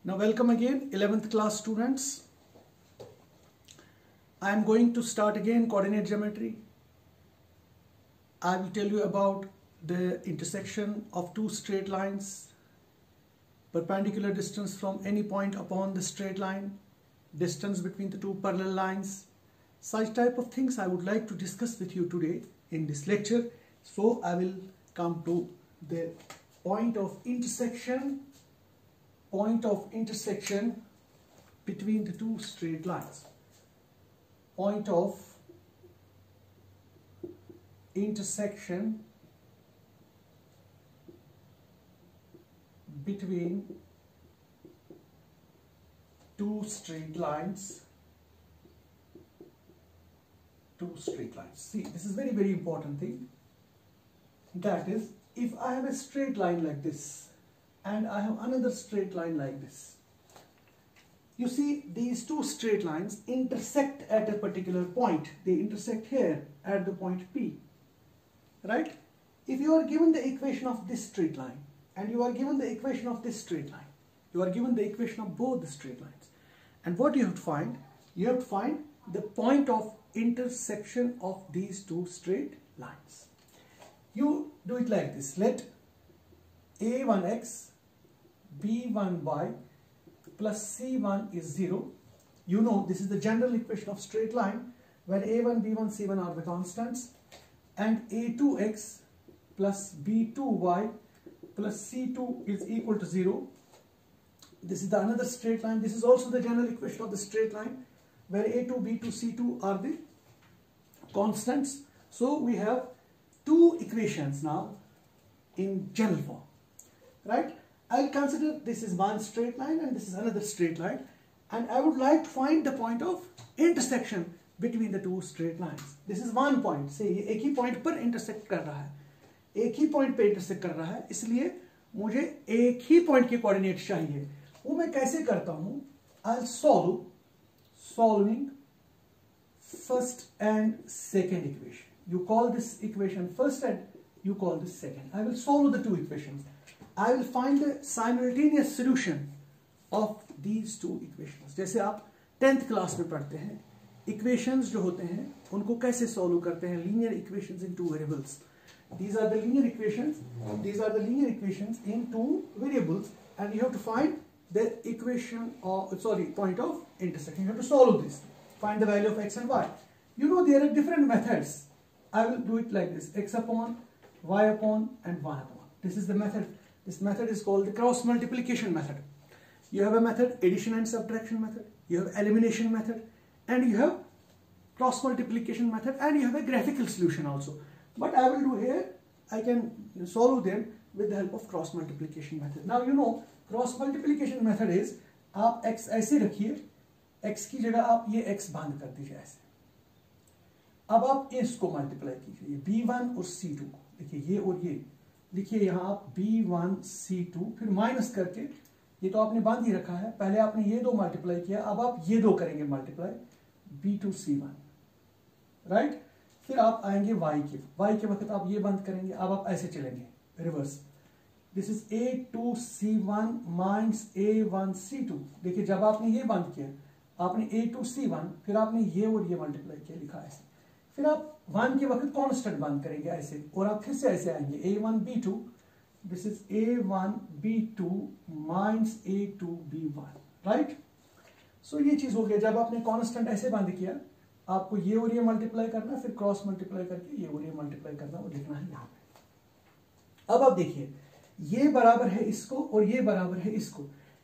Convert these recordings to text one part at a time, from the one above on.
Now welcome again 11th class students. I am going to start again coordinate geometry. I will tell you about the intersection of two straight lines, perpendicular distance from any point upon the straight line, distance between the two parallel lines. Such type of things I would like to discuss with you today in this lecture. So I will come to the point of intersection between the two straight lines. Point of intersection between two straight lines. See, this is very important thing. That is, if I have a straight line like this and I have another straight line like this, you see these two straight lines intersect at a particular point. They intersect here at the point P, right? If you are given the equation of this straight line and you are given the equation of this straight line, you are given the equation of both the straight lines, and what you have to find? You have to find the point of intersection of these two straight lines. You do it like this. Let a1x b1y plus c1 is 0. You know this is the general equation of straight line where a1, b1, c1 are the constants, and a2x plus b2y plus c2 is equal to 0. This is the another straight line. This is also the general equation of the straight line where a2, b2, c2 are the constants. So we have two equations now in general form, right? I'll consider this is one straight line and this is another straight line, and I would like to find the point of intersection between the two straight lines. This is one point. Say ये एक ही point पर intersect कर रहा है, एक ही point पे intersect कर रहा है, इसलिए मुझे एक ही point के coordinate चाहिए. वो मैं कैसे करता हूँ? I'll solving first and second equation. You call this equation first and you call this second. I will solve the two equations. I will find the simultaneous solution of these two equations. जैसे आप 10th class में पढ़ते हैं, equations जो होते हैं उनको कैसे solve करते हैं? Linear equations in two variables. These are the linear equations. These are the linear equations in two variables, and you have to find the equation of point of intersection. You have to solve this. Find the value of x and y. You know there are different methods. I will do it like this: x upon, y upon, and 1 upon. This is the method. This method is called the cross multiplication method. You have a method, addition and subtraction method. You have elimination method, and you have cross multiplication method, and you have a graphical solution also. But I will do here, I can solve them with the help of cross multiplication method. Now you know cross multiplication method is, आप x ऐसे रखिए, x की जगह आप ये x बंद कर दीजिए ऐसे. अब आप इसको मल्टीप्लाई कीजिए, b1 और c2 को देखिए, ये और ये लिखिए यहाँ आप b1 c2, फिर माइनस करके, ये तो आपने बांध ही रखा है, पहले आपने ये दो मल्टीप्लाई किया, अब आप ये दो करेंगे मल्टीप्लाई, b2 c1, राइट? फिर आप आएंगे y के वक्त आप ये बंद करेंगे. अब आप ऐसे चलेंगे reverse. This is a2 c1 minus a1 c2. देखिए जब आपने ये बंद किया, आपने a2 c1, फिर आपने ये और ये मल्टीप्लाई किया, लिखा ऐसे. फिर आप 1 के वक्त कांस्टेंट बंद करेंगे ऐसे, और आप फिर से ऐसे आएंगे a1 b2. This is a1 b2 minus a2 b1, right? So ये चीज हो गया. जब आपने कांस्टेंट ऐसे बंद किया, आपको ये और ये मल्टीप्लाई करना, फिर क्रॉस मल्टीप्लाई करके ये और ये मल्टीप्लाई करना, और लिखना है यहाँ पे. अब आप देखिए, ये बराबर है इसको और ये बराबर है इसको.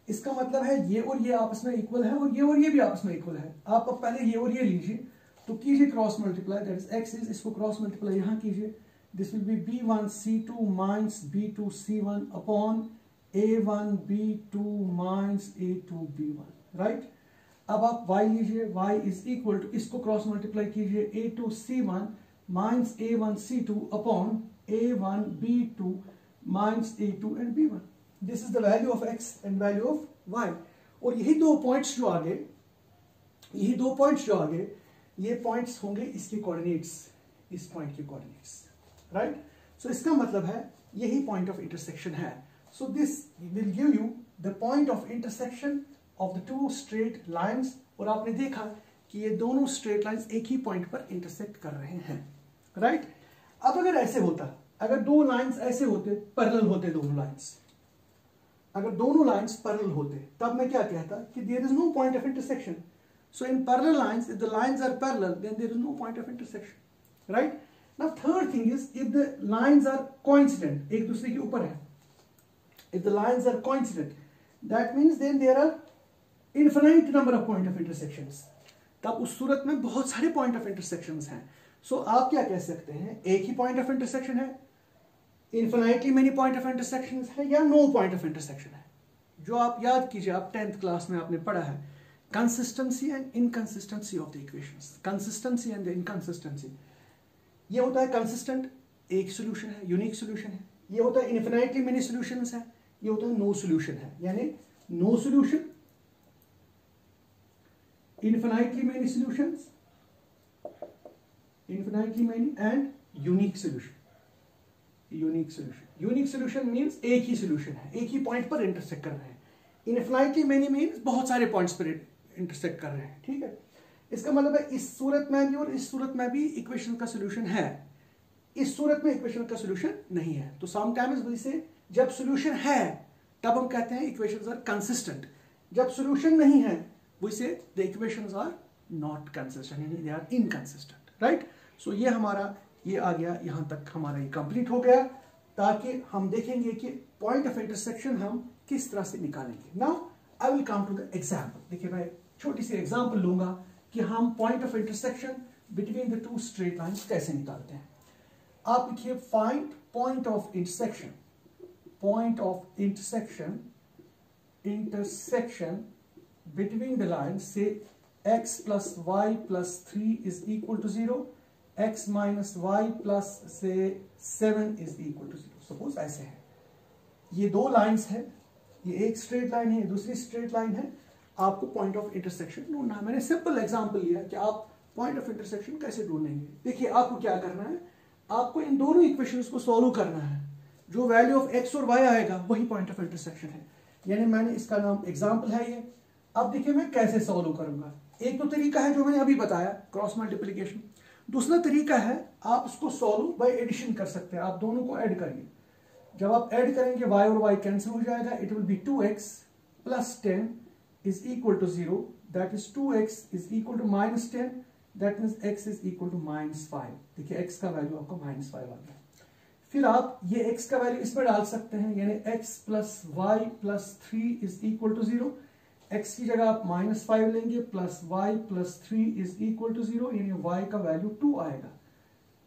इसका मतलब है ये और ये आपस में इक्वल है और ये भी आपस में इक्वल है. आप अब पहले ये और ये लीजिए, तो कीजिए cross multiply. That is x is, इसको क्रॉस मल्टीप्लाई यहाँ कीजिए. This will be b1 c2 minus b2 c1 upon a1 b2 minus a2 b1, right? अब आप y लीजिए, y इज इक्वल टू, इसको क्रॉस मल्टीप्लाई कीजिए, a2 c1 minus a1 c2 upon a1 b2 minus a2 and b1. This is the value of x and value of y. और यही दो points जो आगे, ये पॉइंट्स होंगे इसके कोऑर्डिनेट्स, इस पॉइंट के कोऑर्डिनेट्स, राइट? सो इसका मतलब है यही पॉइंट ऑफ इंटरसेक्शन है. So this will give you the point of intersection of the two straight lines, और आपने देखा कि ये दोनों स्ट्रेट लाइंस एक ही पॉइंट पर इंटरसेक्ट कर रहे हैं, राइट। अब अगर ऐसे होता, अगर दो लाइंस ऐसे होते, पैरेलल होते दोनों लाइंस, अगर दोनों लाइंस पैरेलल होते, तब मैं क्या कहता कि there is no point of intersection. So in parallel lines, if the lines are parallel, then there is no point of intersection, right. Now third thing is if the lines are coincident, एक दूसरे के ऊपर है, if the lines are coincident, that means then there are infinite number of point of intersections. तब उस सूरत में बहुत सारे point of intersections हैं. So आप क्या कह सकते हैं, एक ही point of intersection है, infinitely many point of intersections है, या no point of intersection है. जो आप याद कीजिए, आप 10th क्लास में आपने पढ़ा है consistency and inconsistency of the equations. Consistency and the inconsistency. ये होता है consistent, एक solution है, unique solution है. ये होता है infinitely many solutions है, ये होता है नो सोल्यूशन है, यानी no solution, infinitely many solutions, infinitely many and unique solution. Unique solution, unique solution means एक ही सॉल्यूशन है, एक ही पॉइंट पर इंटरसेक्ट कर रहे हैं. इन्फिनाइटली मेनी मींस बहुत सारे पॉइंट्स पर इंटरसेक्ट कर रहे हैं, ठीक है. इसका मतलब है इस सूरत में भी और इस सूरत में भी इक्वेशन का सॉल्यूशन है, इस सूरत में इक्वेशन का सॉल्यूशन नहीं है. तो समटाइम्स वैसे जब सॉल्यूशन है तब हम कहते हैं इक्वेशंस आर कंसिस्टेंट, जब सॉल्यूशन नहीं है वैसे the equations are not consistent, यानी they are inconsistent, right. So ये हमारा ये आ गया, यहां तक हमारा ये कंप्लीट हो गया, ताकि हम देखेंगे कि पॉइंट ऑफ इंटरसेक्शन हम किस तरह से निकालेंगे. Now I will come to the example. देखिए मैं छोटी सी एग्जांपल लूंगा कि हम point of intersection between the two straight lines कैसे निकालते हैं. आप लिखिए find point of intersection, point of intersection between the lines, say x plus y plus 3 is equal to 0, x minus y plus say 7 is equal to 0. Suppose ऐसे है, ये दो lines है, ये एक स्ट्रेट लाइन है, दूसरी स्ट्रेट लाइन है, आपको पॉइंट ऑफ इंटरसेक्शन ढूंढना है. मैंने सिंपल एग्जांपल लिया कि आप पॉइंट ऑफ इंटरसेक्शन कैसे ढूंढेंगे. देखिए आपको क्या करना है, आपको इन दोनों इक्वेशंस को सॉल्व करना है, जो वैल्यू ऑफ x और y आएगा वही पॉइंट ऑफ इंटरसेक्शन है. यानी मैंने इसका नाम एग्जांपल है ये. अब देखिए मैं कैसे सॉल्व करूंगा. एक तो तरीका है जो मैंने अभी बताया, क्रॉस मल्टीप्लिकेशन. दूसरा तरीका है आप इसको सॉल्व बाय एडिशन कर सकते हैं, आप दोनों को ऐड करिए. जब आप ऐड करेंगे y और y कैंसिल हो जाएगा, it will be 2x plus 10 is equal to 0, that is 2x is equal to minus 10, that means x is equal to minus 5. देखिए x का वैल्यू आपका minus 5 आ गया. फिर आप ये x का वैल्यू इसमें डाल सकते हैं, यानी x plus y plus 3 is equal to 0. x की जगह आप minus 5 लेंगे, plus y plus 3 is equal to 0, यानी y का वैल्यू 2 आएगा.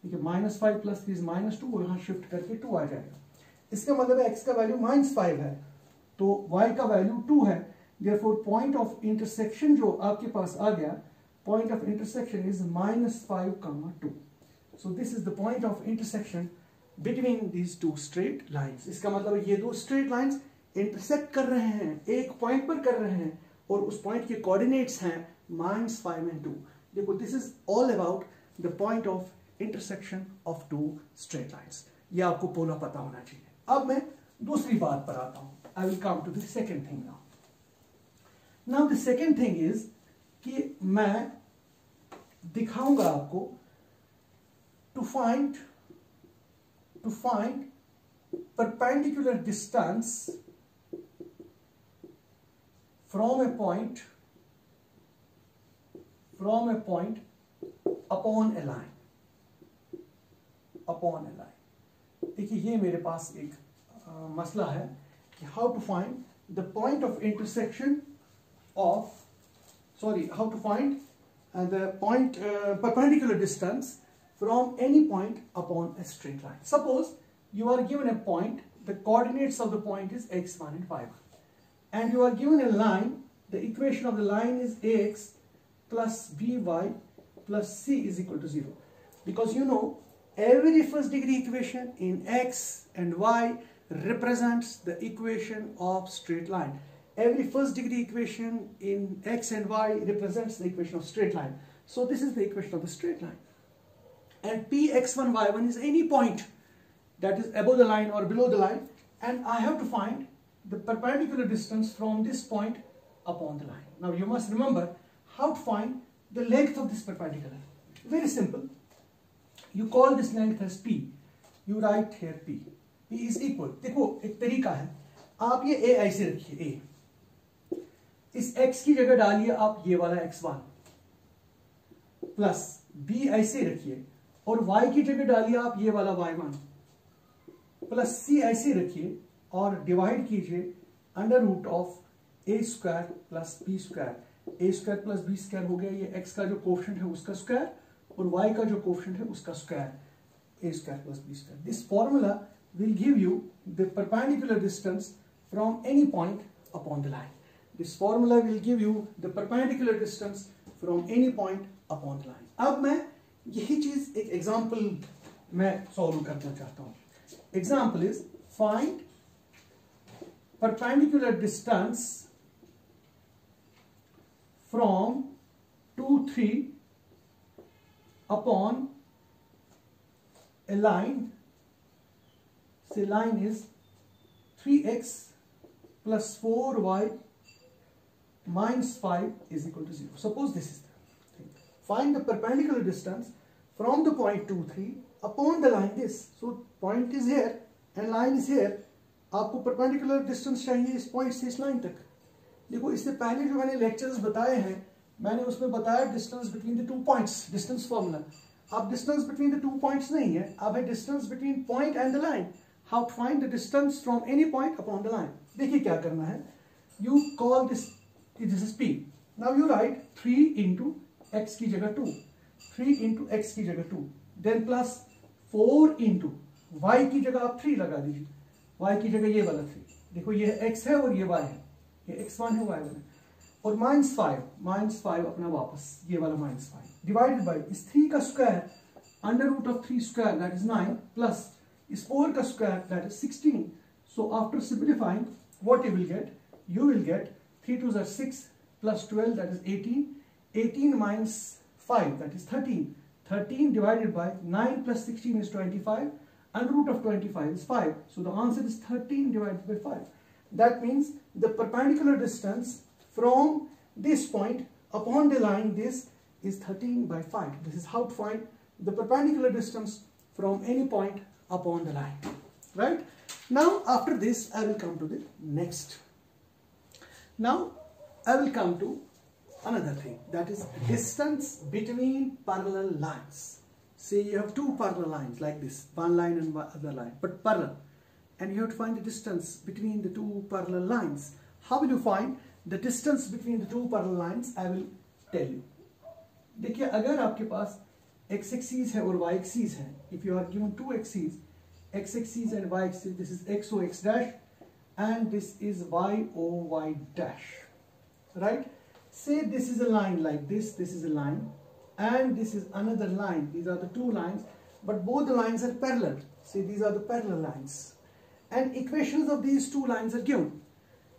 ठीक है, minus 5 plus 3 is minus 2, और यहाँ शिफ्ट करके 2 आ जाएगा. इसका मतलब है x का वैल्यू minus 5 है, तो y का वैल्यू 2 है. Therefore point of intersection जो आपके पास आ गया, point of intersection is minus 5, 2. So this is the point of intersection between these two straight lines. इसका मतलब ये दो straight lines intersect कर रहे हैं, एक point पर कर रहे हैं, और उस point के coordinates हैं -5 and 2. देखो, this is all about the point of intersection of two straight lines. ये आपको पूरा पता होना चाहिए. अब मैं दूसरी बात पर आता हूँ. I will come to the second thing now. Now the second thing is कि मैं दिखाऊंगा आपको to find perpendicular distance from a point upon a line. देखिए ये मेरे पास एक मसला है कि how to find the point of intersection of how to find the point perpendicular distance from any point upon a straight line. Suppose you are given a point, the coordinates of the point is x1 and y1, and you are given a line, the equation of the line is ax plus by plus c is equal to 0. Because you know, every first degree equation in x and y represents the equation of straight line. Every first degree equation in x and y represents the equation of straight line. So this is the equation of the straight line. And px1 y1 is any point that is above the line or below the line, and I have to find the perpendicular distance from this point upon the line. Now you must remember how to find the length of this perpendicular. Very simple. You call this length as P. You write here P. P is equal. देखो एक तरीका है, आप ये A ऐसे रखिए, A इस x की जगह डालिए आप ये वाला x1 प्लस B ऐसे रखिए और y की जगह डालिए आप ये वाला y1 प्लस C ऐसे रखिए और डिवाइड कीजिए under root of a square plus b square. a square plus b square हो गया, ये x का जो कोफिशिएंट है उसका स्क्वायर और y का जो कोफिशिएंट है उसका square, a square plus b square. This formula will give you the perpendicular distance from any point upon the line. This formula will give you the perpendicular distance from any point upon the line. अब मैं यही चीज एक example मैं solve करना चाहता हूं. Example is find perpendicular distance from 2, 3 upon a line. Say line is 3x plus 4y minus 5 is equal to 0. Suppose this is the thing. Find the perpendicular distance from the point 2, 3 upon the line this. So point is here and line is here. आपको perpendicular distance चाहिए इस point से इस line तक. देखो इससे पहले जो मैंने lectures बताए हैं, मैंने उसमें बताया distance between the two points, distance formula. अब distance between the two points नहीं है, अब है distance between point and the line. How to find the distance from any point upon the line. देखिए क्या करना है. You call this is P. Now you write 3 into x की जगह 2. 3 into x की जगह 2. Then plus 4 into y की जगह आप 3 लगा दीजिए. y की जगह ये वाला 3. देखो ये x है और ये y है. ये x1 है y1 है. और -5 अपना वापस ये वाला -5 divided by इस 3 का square under root of 3 square that is 9 plus is 4 का square that is 16. So after simplifying, what you will get? You will get 3 2s are 6 plus 12 that is 18. 18 minus 5 that is 13. 13 divided by 9 plus 16 is 25. Under root of 25 is 5. So the answer is 13 divided by 5. That means the perpendicular distance from this point upon the line this is 13 by 5. This is how to find the perpendicular distance from any point upon the line. Right? Now after this I will come to the next. Now I will come to another thing, that is distance between parallel lines. Say you have two parallel lines like this, one line and one other line, but parallel, and you have to find the distance between the two parallel lines. How will you find the distance between the two parallel lines? I will tell you. देखिए अगर आपके पास x axis है और y axis है, if you are given two axes, x axis and y axis, this is x o x dash and this is y o y dash, right? Say this is a line like this is a line and this is another line. These are the two lines, but both the lines are parallel. See, these are the parallel lines and equations of these two lines are given.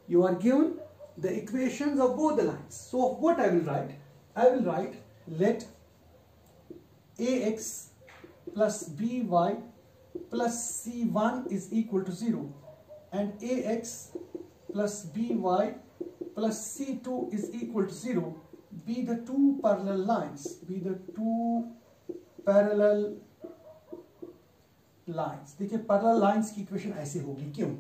You are given the equations of both the lines. So what I will write? I will write let ax plus by plus c1 is equal to 0 and ax plus by plus c2 is equal to 0 be the two parallel lines. देखिए parallel lines की equation ऐसे होगी. क्यों?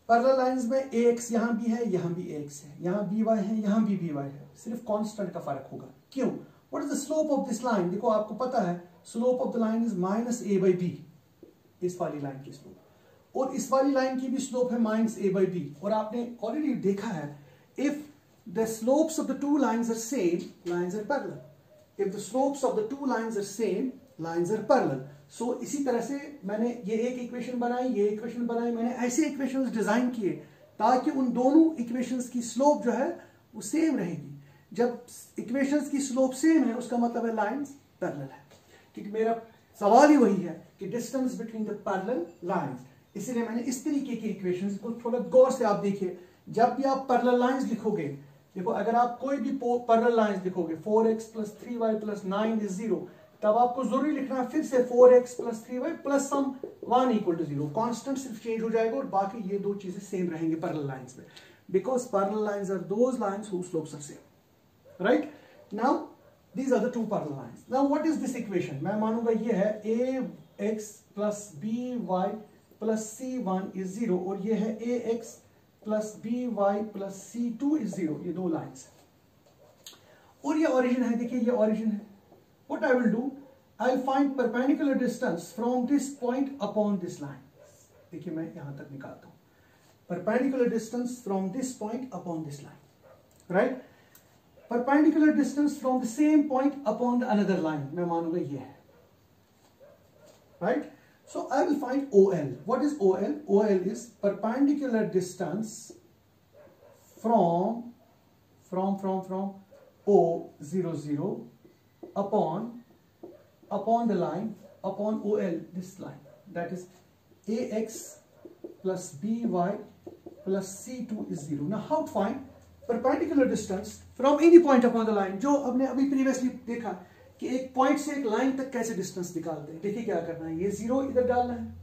parallel lines में ax यहाँ भी है, यहाँ भी ax है, यहाँ by है, यहाँ भी by है, सिर्फ कांस्टेंट का फर्क होगा. क्यों? What is the slope of this line? देखो आपको पता है slope of the line is minus a by b. इस वाली लाइन की स्लोप और इस वाली लाइन की भी स्लोप है minus a by b. और आपने ऑलरेडी देखा है if the slopes of the two lines are same, lines are parallel. If the slopes of the two lines are same, lines are parallel. So इसी तरह से मैंने ये एक इक्वेशन बनाई, ये इक्वेशन बनाई, मैंने ऐसे इक्वेशंस डिजाइन किए ताकि उन दोनों इक्वेशंस की स्लोप जो है वो सेम रहेगी. जब इक्वेशंस की स्लोप सेम है उसका मतलब है लाइंस पैरेलल है. क्योंकि मेरा सवाल ही वही है कि distance between the parallel lines. इसलिए मैंने इस तरीके की इक्वेशंस को थोड़ा गौर से आप देखिए. जब भी आप पैरेलल लाइंस लिखोगे, देखो अगर आप कोई भी पैरेलल लाइंस लिखोगे 4x plus 3y plus 9 is 0, तब आपको जरूरी लिखना है फिर से 4x + 3y plus some 1 = 0। Constant सिर्फ चेंज हो जाएगा और बाकी ये दो चीजें सेम रहेंगे पैरेलल लाइंस में, because parallel lines are those lines whose slopes are same, right? Now these are the two parallel lines. Now what is this equation? मैं मानूंगा ये है ax + by + c1 is 0 और ये है ax + by + c2 is 0। ये दो lines और ये ओरिजिन है, देखिए ये ओरिजिन है। What I will do, I'll find perpendicular distance from this point upon this line. देखिए मैं यहां तक निकालता हूं, perpendicular distance from this point upon this line, right? Perpendicular distance from the same point upon the another line, मैं मानूंगा ये है, right? So I will find OL. What is OL? OL is perpendicular distance from O 0 upon the line, upon OL, this line, that is ax + by + c2 is 0. Now how to find perpendicular distance from any point upon the line? जो हमने अभी previously देखा कि एक point से एक line तक कैसे डिस्टेंस निकालते हैं। देखिए क्या करना है, ये 0 इधर डालना है,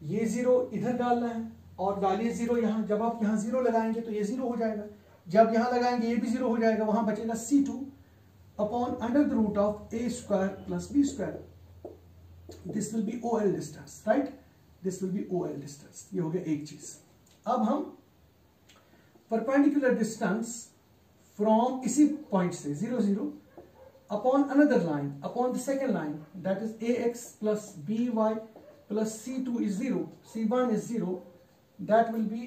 ये 0 इधर डालना है और डालिए 0 यहाँ। जब आप यहाँ 0 लगाएंगे तो ये 0 हो जाएगा, जब यहाँ लगाएंगे ये भी 0 हो जाएगा, वहां बचेगा c2 upon √of a square + b square. This will be OL distance, right? This will be OL distance. ये हो गया एक चीज। अब हम perpendicular distance from इसी पॉइंट से 0 0 upon another line, upon the second line, that is ax + by + c2 is 0, c1 is 0, that will be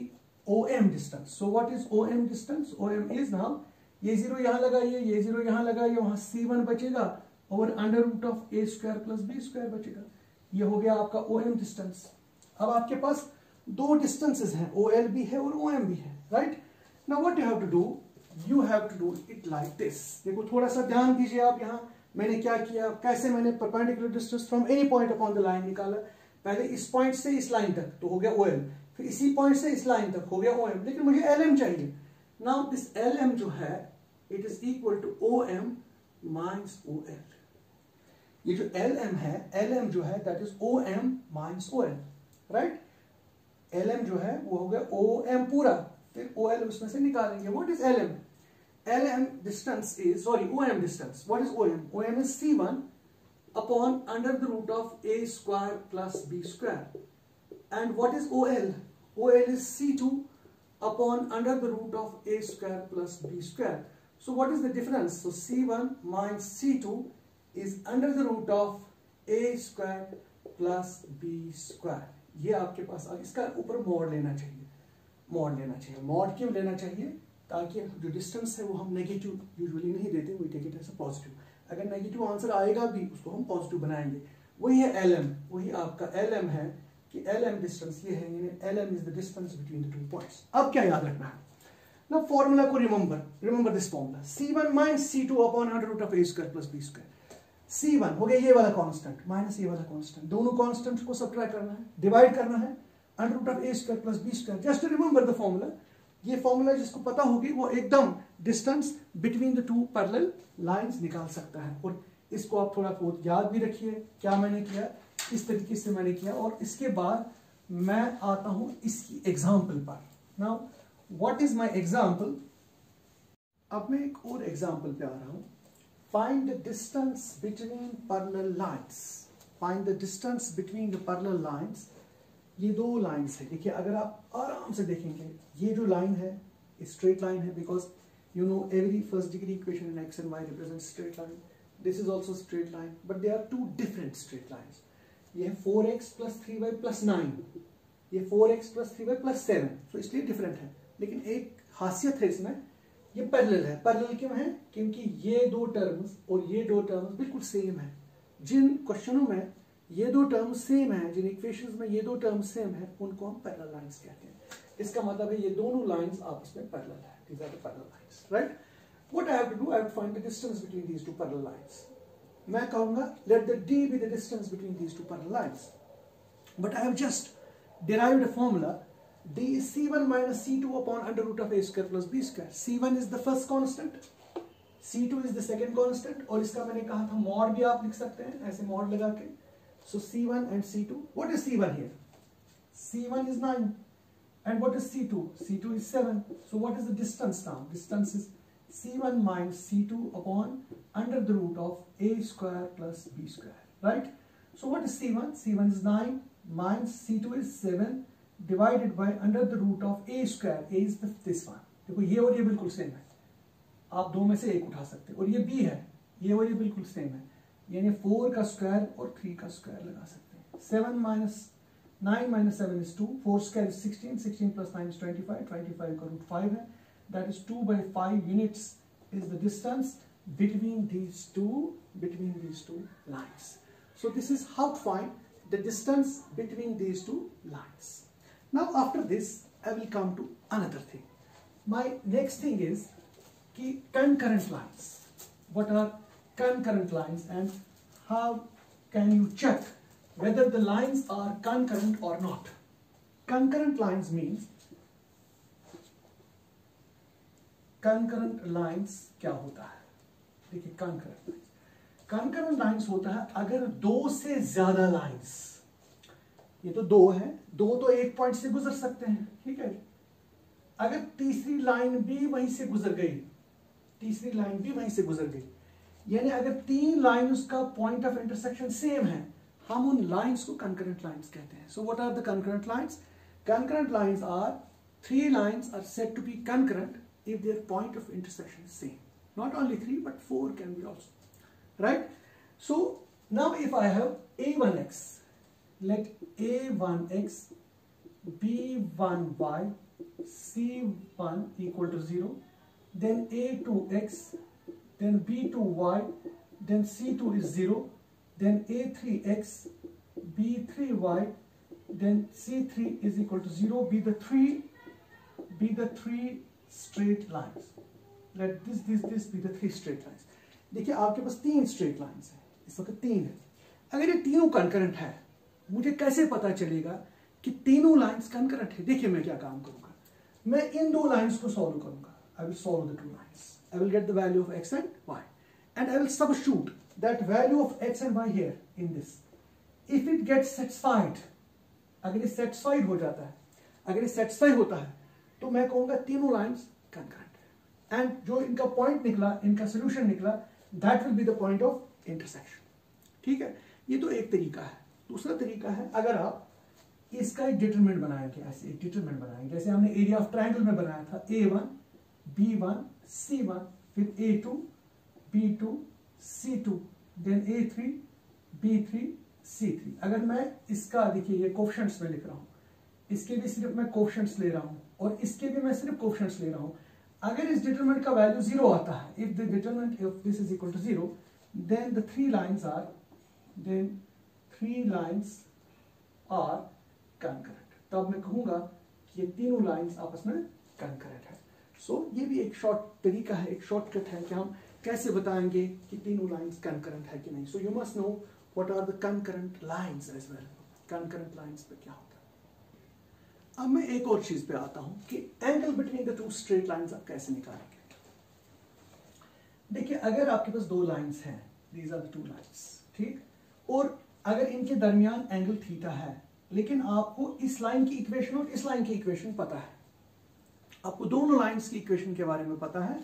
OM distance. So what is OM distance? OM is now ये 0 यहां लगाइए, ये 0 यहां लगाइए, वहां c1 बचेगा और √of a square + b square बचेगा। ये हो गया आपका OM डिस्टेंस। अब आपके पास दो डिस्टेंसेस हैं, OL भी है और OM भी है, right? Now what you have to do, you have to do it like this. देखो थोड़ा सा ध्यान दीजिए आप, यहाँ मैंने क्या किया, कैसे मैंने perpendicular distance from any point upon the line निकाला। पहले इस पॉइंट से इस लाइन तक तो हो गया OL, फिर इसी पॉइंट से इस लाइन तक हो गया OM, लेकिन मुझे LM चाहिए। नाउ दिस LM जो है it is equal to OM - OL। ये जो LM है, LM जो है that is OM - OL, right? LM जो है वो हो गया OM पूरा, फिर OL उसमें से निकालेंगे। What is LM? LM distance is, sorry, OM distance. What is OM? OM is C1 upon √of a square + b square. And what is OL? OL is C2 upon √of a square + b square. So what is the difference? So C1 minus C2 is √of a square + b square. ये आपके पास, इसका ऊपर mod लेना चाहिए, mod लेना चाहिए। Mod क्यों लेना चाहिए? ताकि जो डिस्टेंस है वो हम नेगेटिव यूजुअली नहीं देते, we take it as a positive. अगर नेगेटिव आंसर आएगा भी उसको हम पॉजिटिव बनाएंगे। वही है LM, वही आपका LM है कि LM डिस्टेंस ये है, यानी LM is the distance between the two points. अब क्या याद रखना है ना, फॉर्मूला को remember this formula, C1 - C2 upon √of a square + b square। C1 हो गया ये वाला कांस्टेंट माइनस ये वाला कांस्टेंट, दोनों कांस्टेंट्स को सब्ट्रैक्ट करना है, डिवाइड करना है √of a square + b square। Just remember the formula. ये फॉर्मूला जिसको पता होगी वो एकदम distance between the to parallel lines निकाल सकता है। और इसको आप थोड़ा बहुत याद भी रखिए, क्या मैंने किया, इस तरीके से मैंने किया। और इसके बाद मैं आता हूं इसकी एग्जाम्पल पर। Now what is my example? अब मैं एक और एग्जाम्पल पे आ रहा हूं। Find the distance between parallel lines. Find the distance between the parallel lines. ये दो लाइंस है, देखिए अगर आप आराम से देखेंगे, ये जो लाइन है स्ट्रेट लाइन है, because you know every first degree equation in x and y represent straight line. This is also straight line, but they are two different straight lines. ये है 4x + 3y + 9, ये 4x + 3y + 7, तो इसलिए different है। लेकिन एक खासियत है इसमें, ये पैरेलल है। पैरेलल क्यों है? क्योंकि ये दो टर्म्स और ये दो टर्म्स बिल्कुल सेम है। जिन क्वेश्चनों में ये दो टर्म्स सेम है, जिन इक्वेशंस में ये दो टर्म्स सेम है, उनको हम पैरेलल लाइंस कहते हैं। इसका मतलब है ये दोनों लाइंस आपस में पैरेलल है। These are the parallel lines, right? What I have to do, I have to find the distance between these two parallel lines. मैं कहूंगा let the d be the distance between these two parallel lines. But I have just derived a formula. D is C1 - C2 upon √of a square + b square. C1 is the first constant. C2 is the second constant, और इसका मैंने कहा था mod भी आप लिख सकते हैं ऐसे मॉड लगा के. सो C1 and C2. What is C1 here? C1 is 9. And what is C2? C2 is 7. So what is the distance now? Distance is C1 minus C2 upon under the root of A square plus B square. Right? So what is C1? C1 is 9 minus C2 is 7 divided by under the root of A square. A is this one. देखो ये और ये बिल्कुल same है, आप दो में से एक उठा सकते हैं. और ये B है, ये और ये बिल्कुल सेम है, यानी 4 का स्क्वायर और 3 का स्क्वायर लगा सकते हैं. 7 minus 9 minus 7 is 2. 4 square is 16. 16 plus 9 is 25. 25 का root 5 है. That is 2 by 5 units is the distance between these two lines. So this is how to find the distance between these two lines. Now after this I will come to another thing. My next thing is कि concurrent lines. What are concurrent lines and how can you check whether the lines are concurrent or not? Concurrent lines means, concurrent lines क्या होता है? देखिए concurrent lines होता है अगर दो से ज्यादा lines, ये तो दो है, दो तो एक पॉइंट से गुजर सकते हैं, ठीक है. अगर तीसरी लाइन भी वहीं से गुजर गई, यानी अगर तीन लाइन उसका पॉइंट ऑफ इंटरसेक्शन सेम है, हम उन लाइंस को concurrent lines कहते हैं. So what are the concurrent lines? Concurrent lines are, three lines are said to be concurrent if their point of intersection is same. Not only 3 but 4 can be also. Right? So now if I have A1x, let A1x, B1y, C1 equal to 0, then A2x, then B2y, then C2 is 0, then A3x, B3y, then C3 is equal to 0, be the three straight lines. Let this be the three straight lines. देखिए आपके पास तीन straight lines हैं, इस वक्त तीन है. अगर ये तीनों concurrent है, मुझे कैसे पता चलेगा कि तीनों lines concurrent है? देखिए मैं क्या काम करूंगा, मैं इन दो lines को solve करूंगा. I will solve the two lines. I will get the value of x and y, and I will substitute that value of x and y here in this. If it gets satisfied, अगर ये satisfied हो जाता है, अगर ये satisfy होता है, तो मैं कहूंगा तीनों lines concurrent है. And जो इनका point निकला, इनका solution निकला, that will be the point of intersection. ठीक है, ये तो एक तरीका है. दूसरा तरीका है, अगर आप इसका एक डिटरमिनेंट बनाएंगे, ऐसे एक डिटरमिनेंट बनाएंगे, जैसे हमने एरिया ऑफ ट्रायंगल में बनाया था, A1, B1, C1, फिर A2, B2, C2, then A3, B3, C3. अगर मैं इसका देखिए ये कोफिशिएंट्स में लिख रहा हूँ, इसके भी सिर्फ मैं कोफिशिएंट्स ले रहा हूँ और इसके भी मैं सिर्फ कोफिशिएंट्स ले रहा हूँ. अगर इस डिटरमिनेंट का वैल्यू 0 आता है, if the determinant of this is equal to 0, then the three lines are concurrent. तब मैं कहूंगा कि ये तीनों लाइंस आपस में concurrent है. So ये भी एक शॉर्ट तरीका है, एक शॉर्टकट है कि हम कैसे बताएंगे कि तीनों लाइंस concurrent है कि नहीं. So you must know what are the concurrent lines as well. Concurrent lines पे क्या होता है. अब मैं एक और चीज पे आता हूं कि angle between the two straight lines आप कैसे निकालेंगे. देखिए अगर आपके पास दो लाइंस हैं, these are the two lines, ठीक, और अगर इनके दरमियान एंगल थीटा है, लेकिन आपको इस लाइन की इक्वेशन और इस लाइन की इक्वेशन पता है, आपको दोनों लाइंस की इक्वेशन के बारे में पता है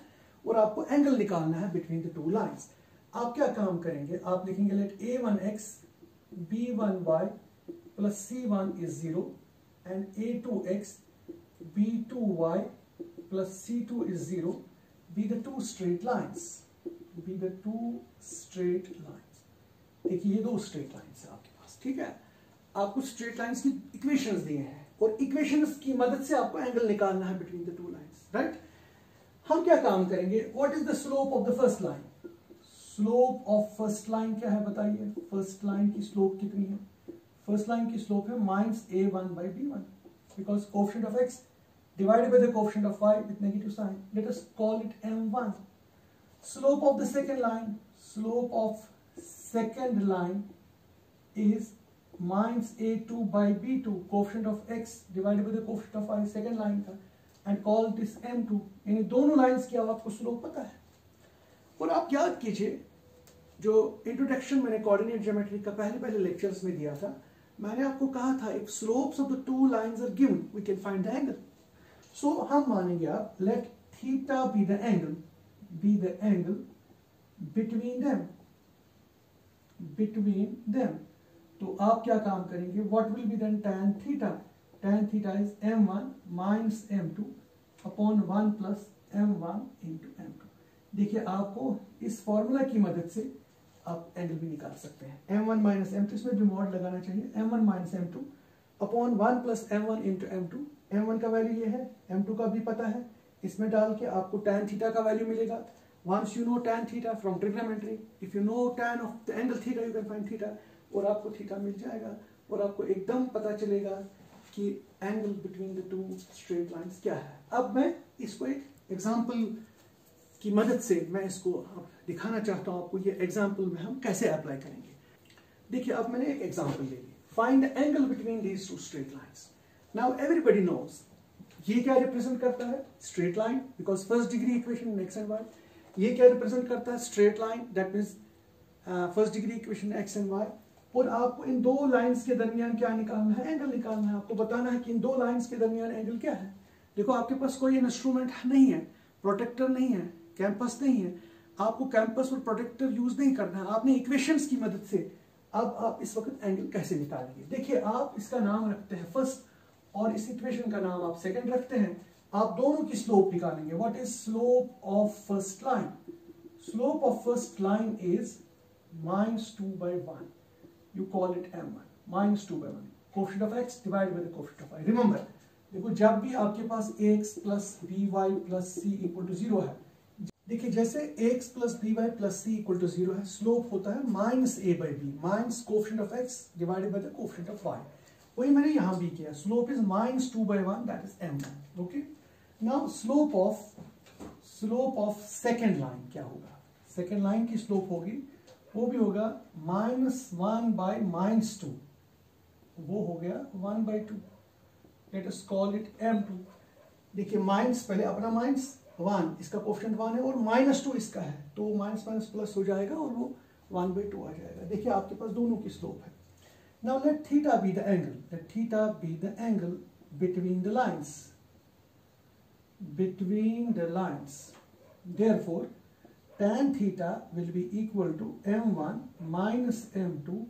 और आपको एंगल निकालना है बिटवीन द टू लाइंस. आप क्या काम करेंगे, आप लिखेंगे let A1x B1y plus C1 is 0 and A2x B2y plus C2 is 0 be the two straight lines. देखिए ये दो स्ट्रेट लाइंस है आपके पास, ठीक है. आपको स्ट्रेट लाइंस की इक्वेशंस दिए हैं और इक्वेशंस की मदद से आपको एंगल निकालना है between the two lines, right. हम क्या काम करेंगे, what is the slope of the first line. Slope of first line क्या है बताइए. फर्स्ट लाइन की स्लोप कितनी है. फर्स्ट लाइन की स्लोप है -a1 by b1 because coefficient of x divided by the coefficient of y with negative sign. Let us call it m1. Slope of the second line. Slope of second line is -a2 by b2 coefficient of x divided by the coefficient of y second line का, and call this m2. यानी दोनों lines की आपको slope पता है. और आप याद कीजिए जो इंट्रोडक्शन मैंने कोऑर्डिनेट ज्योमेट्री का पहले लेक्चर्स में दिया था, मैंने आपको कहा था if slopes of the two lines are given we can find the angle. So हम मानेंगे आप let theta be the angle between them. तो आप क्या काम करेंगे, what will be then tan theta is m1 minus m2 upon 1 plus m1 into m2। देखिए आपको इस फॉर्मूला की मदद से आप एंगल भी निकाल सकते हैं। m1 माइनस m2, इसमें भी मॉड लगाना चाहिए, m1 minus m2 upon 1 plus m1 into m2। m1 का वैल्यू ये है, m2 का भी पता है, इसमें डाल के आपको tan थीटा का वैल्यू मिलेगा। Once you know tan theta from trigonometry, if you know tan of the angle theta you can find theta, और आपको थीटा मिल जाएगा और आपको एकदम पता चलेगा कि angle between the two straight lines क्या है। अब मैं इसको एक एग्जांपल की मदद से मैं इसको दिखाना चाहता हूं आपको, ये एग्जांपल में हम कैसे अप्लाई करेंगे। देखिए अब मैंने एक एग्जांपल ले ली, find the angle between these two straight lines. Now everybody knows ये क्या रिप्रेजेंट करता है, straight line, because first degree equation x and y. ये क्या रिप्रेजेंट करता है, straight line, that means first degree equation x and y. और आपको इन दो लाइंस के दरमियान क्या निकालना है, एंगल निकालना है। आपको बताना है कि इन दो लाइंस के दरमियान एंगल क्या है। देखो आपके पास कोई इंस्ट्रूमेंट नहीं है, प्रोटेक्टर नहीं है, कैंपस नहीं है, आपको कैंपस और प्रोटेक्टर यूज नहीं करना है, आपने इक्वेशंस की मदद से अब आप इस वक्त एंगल कैसे निकालेंगे। देखिए आप इसका नाम रखते हैं फर्स्ट और इस इक्वेशन का नाम आप सेकंड रखते हैं। आप दोनों की स्लोप निकालेंगे। What is slope of first line? Slope of first line is -2/1. You call it m1, -2/1. Coefficient of x divided by the coefficient of y. Remember, देखो जब भी आपके पास ax plus by plus c equal to 0 है, देखिए जैसे ax plus by plus c equal to 0 है, slope होता है -a/b, minus coefficient of x divided by the coefficient of y. वही मैंने यहाँ भी किया, slope is -2/1, that is m1. Okay. Now slope of second line क्या होगा? सेकेंड लाइन की स्लोप होगी, वो भी होगा -1/-2, वो हो गया 1/2. Let us call it m2. देखिए माइनस, पहले अपना -1, इसका कोफिशिएंट 1 है और -2 इसका है, तो माइनस माइनस प्लस हो जाएगा और वो 1/2 आ जाएगा। देखिए आपके पास दोनों की स्लोप है। Now let theta be the angle, late theta be the angle between the lines, therefore tan theta will be equal to m1 minus m2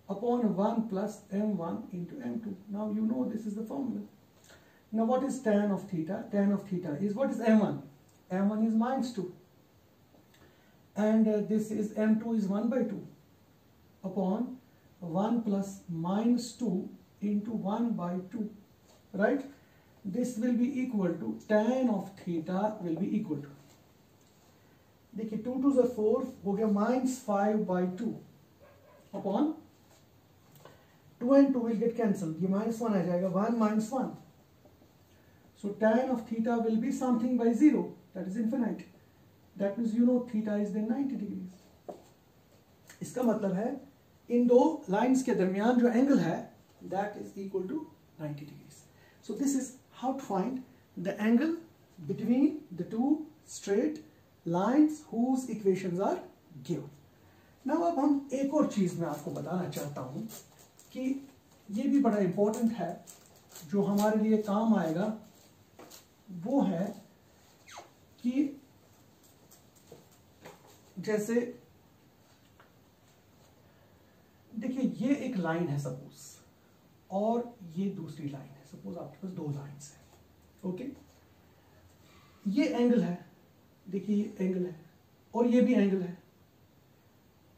upon 1 plus m1 into m2. Now you know this is the formula. Now what is tan of theta? Tan of theta is, what is m1? m1 is -2 and this is m2 is 1/2 upon 1 plus -2 into 1/2, right? This will be equal to tan of theta will be equal to, देखिए 2 2 4 हो गया -5/2 upon 2 and 2 will get cancelled, ये -1 आ जाएगा, 1 - 1. So tan of theta will be something by 0, that is infinite. That means you know theta is then 90 degrees. इसका मतलब है इन दो lines के दरमियान जो एंगल है that is equal to 90 degrees. So this is how to find the angle between the two straight lines whose equations are given. Now अब हम एक और चीज मैं आपको बताना चाहता हूं कि ये भी बड़ा इंपॉर्टेंट है, जो हमारे लिए काम आएगा, वो है कि जैसे देखिए ये एक लाइन है सपोज, और ये दूसरी लाइन है, सपोज आपके पास दो लाइंस है। ओके, ये एंगल है, देखिए ये एंगल है और ये भी एंगल है।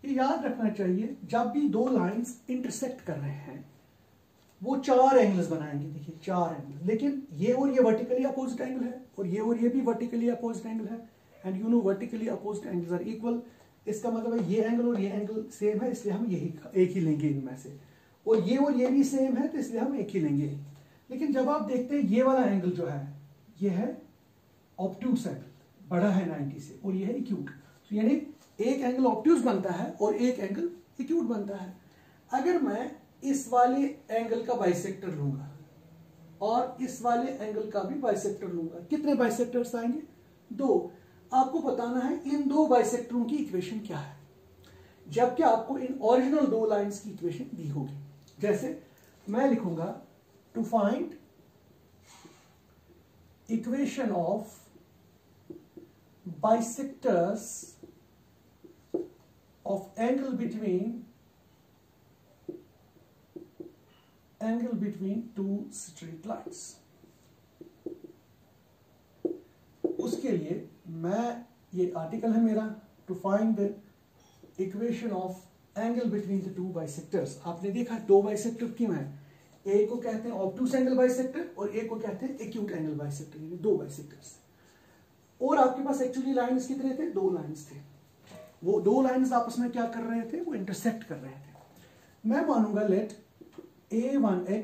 ये याद रखना चाहिए, जब भी दो लाइंस इंटरसेक्ट कर रहे हैं वो 4 एंगल्स बनाएंगे। देखिए 4 एंगल, लेकिन ये और ये वर्टिकली अपोजिट एंगल है और ये भी वर्टिकली अपोजिट एंगल है, and you know vertically opposite angles are equal. इसका मतलब है ये एंगल और ये एंगल सेम है, इसलिए हम यही एक ही लेंगे इनमें से, और ये भी सेम है, तो इसलिए हम एक ही लेंगे। लेकिन जब आप देखते हैं ये वाला एंगल जो है, ये है ऑब्ट्यूस एंगल, बड़ा है 90 से, और ये है एक्यूट, तो यानी एक एंगल ऑब्ट्यूस बनता है और एक एंगल एक्यूट बनता है। अगर मैं इस वाले एंगल का बाइसेक्टर लूंगा और इस वाले एंगल का भी बाइसेक्टर लूंगा, कितने बाइसेक्टर्स आएंगे? 2। आपको बताना है इन दो बाइसेक्टरों की इक्वेशन क्या है, जबकि आपको इन ओरिजिनल दो लाइंस की इक्वेशन दी होगी। जैसे मैं लिखूंगा to find equation of bisectors of angle between two straight lines. उसके लिए मैं, ये आर्टिकल है मेरा, to find the equation of angle between the two bisectors. आपने देखा दो बाइसेक्टर क्यों है, एक को कहते हैं ऑब्टूस एंगल बाइसेक्टर और एक को कहते हैं एक्यूट एंगल बाइसेक्टर, यानी दो बाइसेक्टर्स। और आपके पास एक्चुअली लाइन्स कितने थे, दो लाइन्स थे। वो दो लाइन्स आपस में क्या कर रहे थे, वो इंटरसेक्ट कर रहे थे। मैं मानूंगा late a1x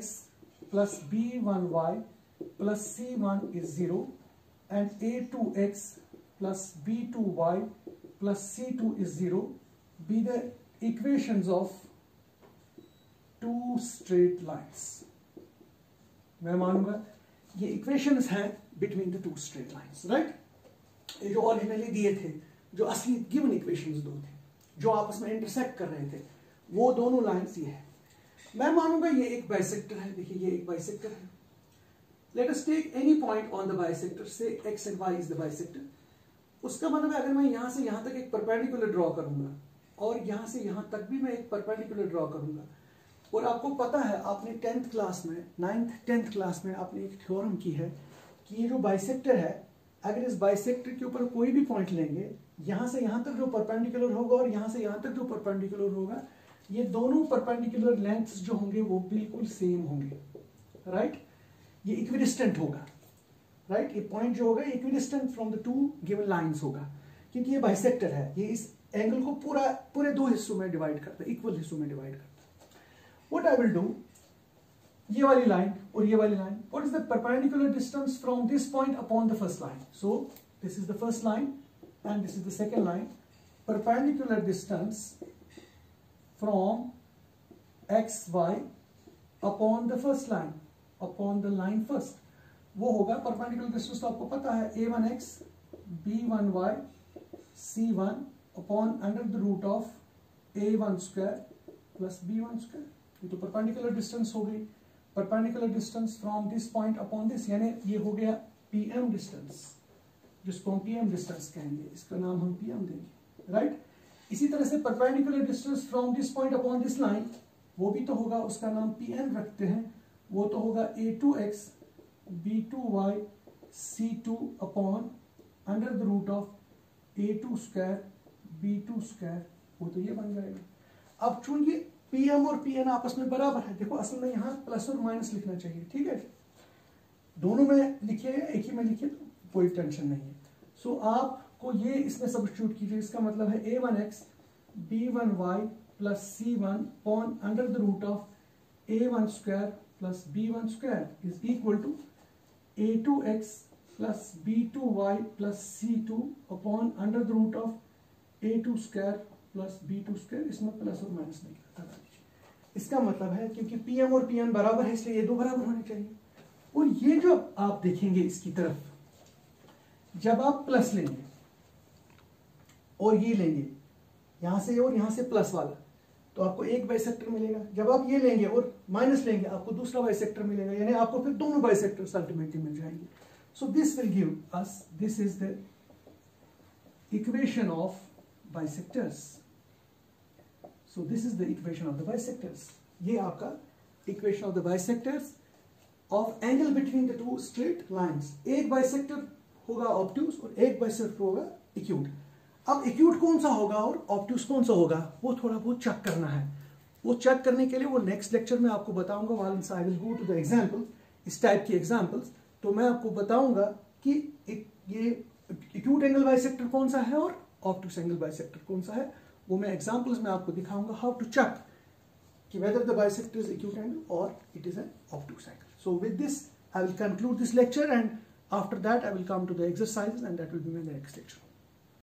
plus b1y plus c1 is 0 and a2x plus b2y plus c2 is 0 be the equations of two straight lines। मैं मानूंगा ये इक्वेशंस हैं between the two straight lines, right. ये जो ओरिजिनली दिए थे, जो असली गिवन इक्वेशंस दो थे जो आपस में इंटरसेक्ट कर रहे थे, वो दोनों लाइन्स ये है। मैं मानूंगा ये एक बाइसेक्टर है। देखिए ये एक बाइसेक्टर है। Let us take any point on the bisector, say x and y is the bisector. उसका मतलब है अगर मैं यहां से यहां तक एक परपेंडिकुलर ड्रॉ करूंगा और यहां से यहां तक भी मैं एक परपेंडिकुलर ड्रॉ करूंगा, और आपको पता है आपने 10th क्लास में, 9th 10th क्लास में आपने एक थ्योरम की है कि ये जो बाइसेक्टर है, अगर इस बाइसेक्टर के ऊपर कोई भी पॉइंट लेंगे, यहां से यहां तक जो परपेंडिकुलर होगा और यहां से यहां तक जो परपेंडिकुलर होगा, ये दोनों परपेंडिकुलर लेंथ्स जो होंगे वो बिल्कुल सेम होंगे, राइट। ये इक्विडिस्टेंट होगा, राइट। ये पॉइंट जो होगा equidistant from the two given lines होगा, क्योंकि ये बाइसेक्टर है। ये इस एंगल को पूरे दो हिस्सों में डिवाइड करता है, इक्वल हिस्सों में डिवाइड करता है। व्हाट आई विल डू, ये वाली लाइन और ये वाली line, what is the perpendicular distance from this point upon the first line. So this is the first line and this is the second line. Perpendicular distance from xy upon the first line, upon the line first, वो होगा perpendicular distance. तो आपको पता है a1x b1y c1 upon under the root of a1 square plus b1 square. ये तो perpendicular distance हो गई। Perpendicular distance from this point upon this, यानी ये हो गया pm डिस्टेंस, जिसको हम pm डिस्टेंस कहेंगे, इसका नाम हम pm देंगे, राइट। इसी तरह से perpendicular distance from this point upon this line, वो भी तो होगा, उसका नाम pn रखते हैं, वो तो होगा a2x b2y c2 upon under the root of a2 square b2 square, वो तो ये बन जाएगा। अब चूंकि pm और pn आपस में बराबर है, देखो असल में यहाँ प्लस और माइनस लिखना चाहिए, ठीक है। दोनों में लिखिए या एक ही में लिखिए तो कोई टेंशन नहीं है। सो आपको ये इसमें सब्स्टिट्यूट कीजिए, इसका मतलब है a1x b1y plus c1 upon under the root of a1 square plus b1 square is equal to a2x plus b2y plus c2 upon under the root of a2 square plus b2 square. इसमें plus और minus नहीं लगा दीजिए। इसका मतलब है क्योंकि pm और pn बराबर है, इसलिए ये दो बराबर होने चाहिए। और ये जो आप देखेंगे इसकी तरफ, जब आप प्लस लेंगे और ये लेंगे यहां से और यहां से प्लस वाला, तो आपको एक बाइसेक्टर मिलेगा। जब आप ये लेंगे और माइनस लेंगे, आपको दूसरा बाइसेक्टर मिलेगा, यानी आपको फिर दोनों बाइसेक्टर्स अल्टीमेटली मिल जाएंगे। So this will give us, this is the equation of bisectors. So this is the equation of the bisectors. ये आपका equation of the bisectors of angle between the two straight lines. एक bisector होगा obtuse और एक bisector होगा acute. अब acute कौन सा होगा और ऑब्ट्यूस कौन सा होगा, वो थोड़ा बहुत चेक करना है। वो चेक करने के लिए वो नेक्स्ट लेक्चर में आपको बताऊंगा। Once I will go to the example, इस टाइप की एग्जांपल्स, तो मैं आपको बताऊंगा कि ये एक्यूट एंगल बाइसेक्टर कौन सा है और ऑब्ट्यूस एंगल बाइसेक्टर कौन सा है। वो मैं एग्जांपल्स में आपको दिखाऊंगा हाउ टू चेक कि whether the bisector is acute angle or it is an obtuse angle. So with this I will conclude this lecture, and after that I will come to the exercises, and that will be my next lecture.